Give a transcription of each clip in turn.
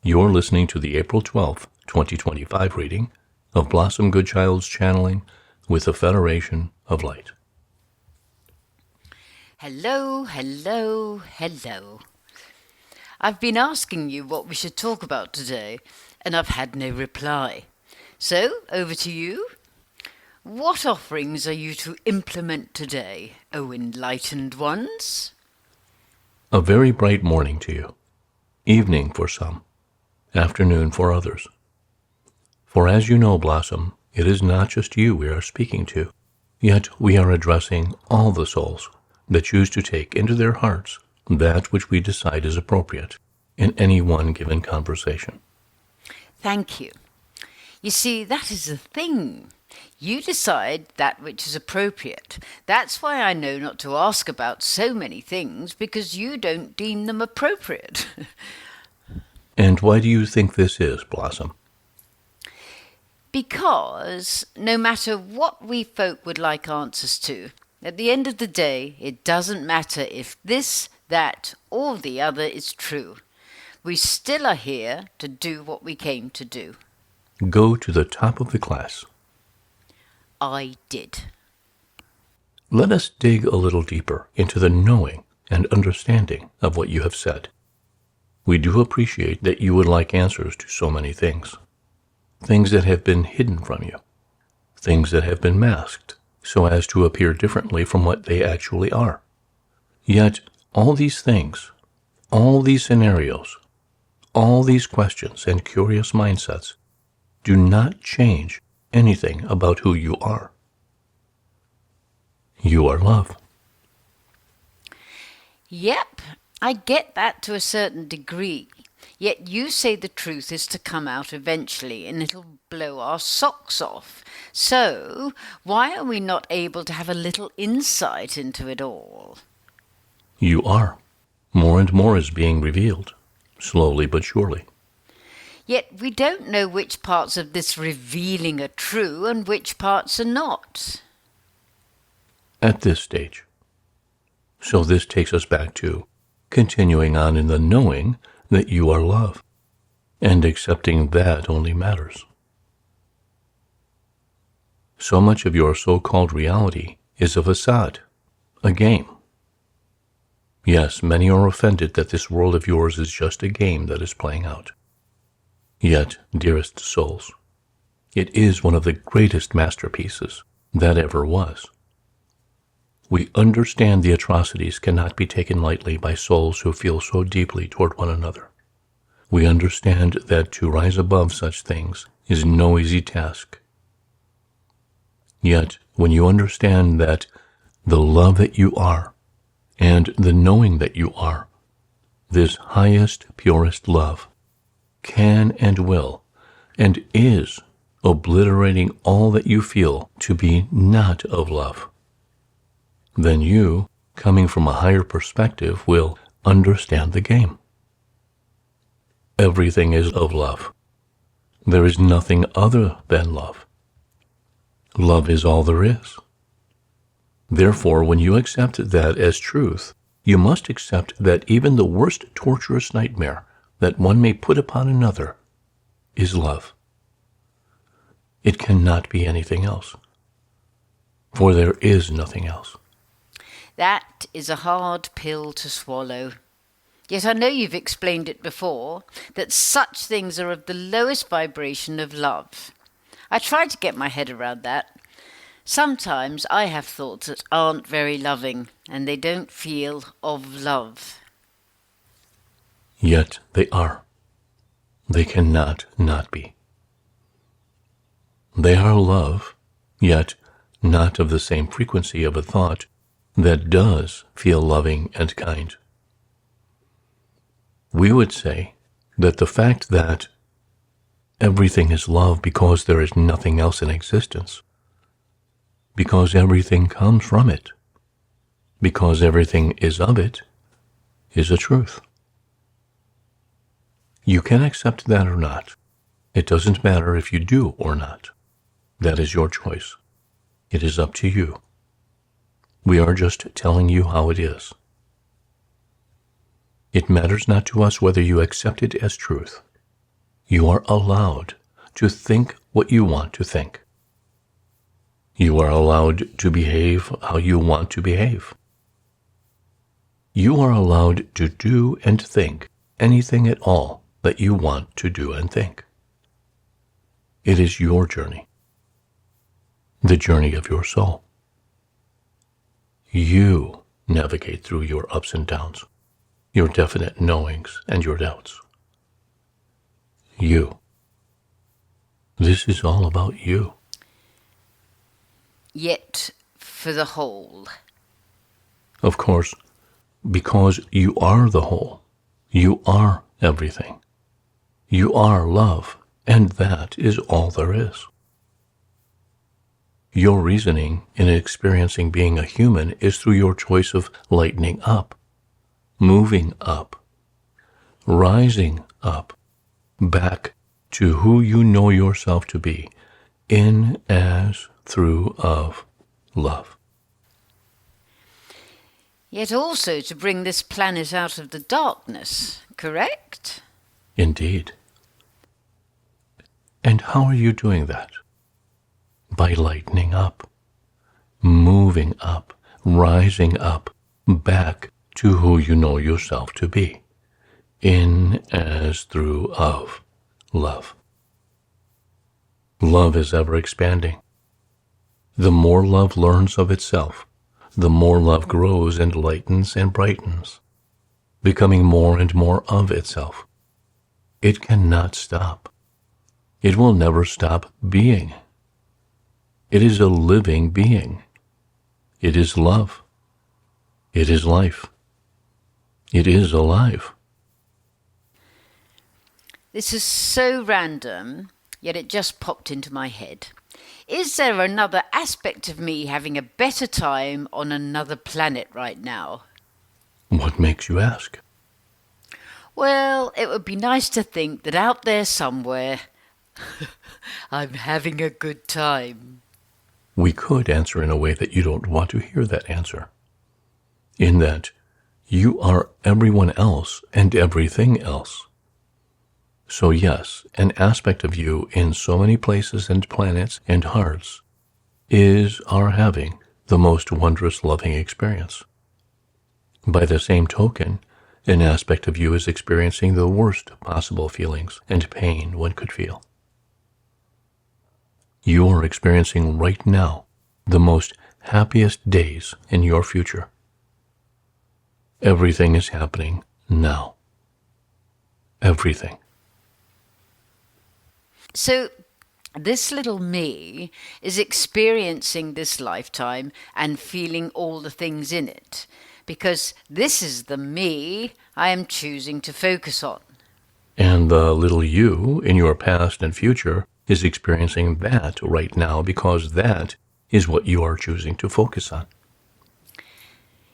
You're listening to the April 12th, 2025 reading of Blossom Goodchild's channeling with the Federation of Light. Hello, hello, hello. I've been asking you what we should talk about today, and I've had no reply. So, over to you. What offerings are you to implement today, O enlightened ones? A very bright morning to you, evening for some, afternoon for others. For as you know, Blossom, it is not just you we are speaking to, yet we are addressing all the souls that choose to take into their hearts that which we decide is appropriate in any one given conversation. Thank you. You see, that is the thing. You decide that which is appropriate. That's why I know not to ask about so many things, because you don't deem them appropriate. And why do you think this is, Blossom? Because no matter what we folk would like answers to, at the end of the day, it doesn't matter if this, that, or the other is true. We still are here to do what we came to do. Go to the top of the class. I did. Let us dig a little deeper into the knowing and understanding of what you have said. We do appreciate that you would like answers to so many things. Things that have been hidden from you. Things that have been masked so as to appear differently from what they actually are. Yet, all these things, all these scenarios, all these questions and curious mindsets do not change anything about who you are. You are love. Yep, I get that to a certain degree. Yet you say the truth is to come out eventually and it'll blow our socks off. So, why are we not able to have a little insight into it all? You are. More and more is being revealed, slowly but surely. Yet we don't know which parts of this revealing are true and which parts are not. At this stage. So this takes us back to continuing on in the knowing that you are love, and accepting that only matters. So much of your so-called reality is a facade, a game. Yes, many are offended that this world of yours is just a game that is playing out. Yet, dearest souls, it is one of the greatest masterpieces that ever was. We understand the atrocities cannot be taken lightly by souls who feel so deeply toward one another. We understand that to rise above such things is no easy task. Yet, when you understand that the love that you are, and the knowing that you are, this highest, purest love, can and will, and is obliterating all that you feel to be not of love, then you, coming from a higher perspective, will understand the game. Everything is of love. There is nothing other than love. Love is all there is. Therefore, when you accept that as truth, you must accept that even the worst torturous nightmare that one may put upon another is love. It cannot be anything else, for there is nothing else. That is a hard pill to swallow. Yet I know you've explained it before, that such things are of the lowest vibration of love. I try to get my head around that. Sometimes I have thoughts that aren't very loving, and they don't feel of love. Yet they are. They cannot not be. They are love, yet not of the same frequency of a thought that does feel loving and kind. We would say that the fact that everything is love because there is nothing else in existence, because everything comes from it, because everything is of it, is a truth. You can accept that or not. It doesn't matter if you do or not. That is your choice. It is up to you. We are just telling you how it is. It matters not to us whether you accept it as truth. You are allowed to think what you want to think. You are allowed to behave how you want to behave. You are allowed to do and think anything at all that you want to do and think. It is your journey, the journey of your soul. You navigate through your ups and downs, your definite knowings and your doubts. You. This is all about you. Yet for the whole. Of course, because you are the whole. You are everything. You are love, and that is all there is. Your reasoning in experiencing being a human is through your choice of lightening up, moving up, rising up, back to who you know yourself to be, in, as, through, of, love. Yet also to bring this planet out of the darkness, correct? Indeed. And how are you doing that? By lightening up, moving up, rising up, back to who you know yourself to be, in, as, through, of, love. Love is ever expanding. The more love learns of itself, the more love grows and lightens and brightens, becoming more and more of itself. It cannot stop. It will never stop being. It is a living being. It is love. It is life. It is alive. This is so random, yet it just popped into my head. Is there another aspect of me having a better time on another planet right now? What makes you ask? Well, it would be nice to think that out there somewhere, I'm having a good time. We could answer in a way that you don't want to hear that answer. In that, you are everyone else and everything else. So yes, an aspect of you in so many places and planets and hearts is our having the most wondrous loving experience. By the same token, an aspect of you is experiencing the worst possible feelings and pain one could feel. You are experiencing right now the most happiest days in your future. Everything is happening now. Everything. So, this little me is experiencing this lifetime and feeling all the things in it, because this is the me I am choosing to focus on. And the little you in your past and future is experiencing that right now because that is what you are choosing to focus on.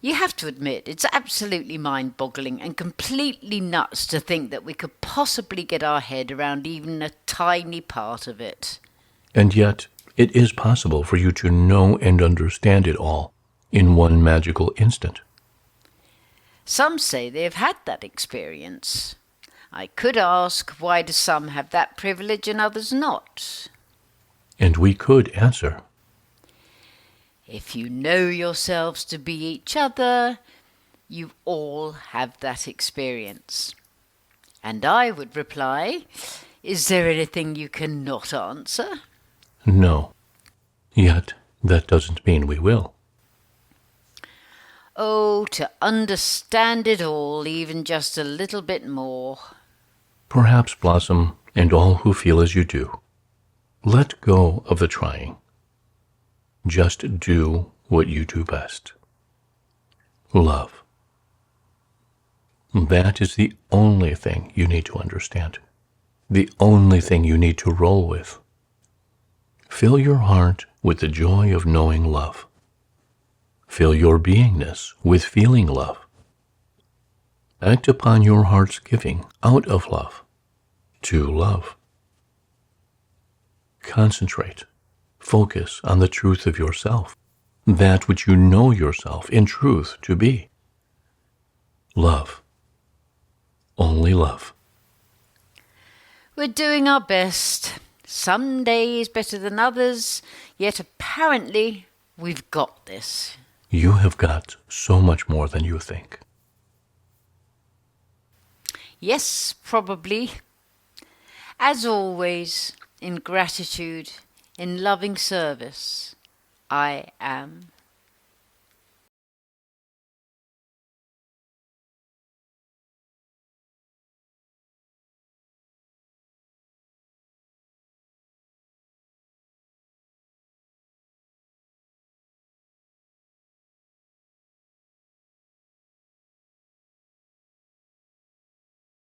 You have to admit, it's absolutely mind-boggling and completely nuts to think that we could possibly get our head around even a tiny part of it. And yet, it is possible for you to know and understand it all in one magical instant. Some say they have had that experience. I could ask, why do some have that privilege and others not? And we could answer, if you know yourselves to be each other, you all have that experience. And I would reply, is there anything you cannot answer? no. Yet, that doesn't mean we will. Oh, to understand it all, even just a little bit more. Perhaps, Blossom, and all who feel as you do, let go of the trying. Just do what you do best. Love. That is the only thing you need to understand. The only thing you need to roll with. Fill your heart with the joy of knowing love. Fill your beingness with feeling love. Act upon your heart's giving out of love to love. Concentrate. Focus on the truth of yourself, that which you know yourself in truth to be. Love. Only love. We're doing our best. Some days better than others, yet apparently we've got this. You have got so much more than you think. Yes, probably. As always, in gratitude, in loving service, I am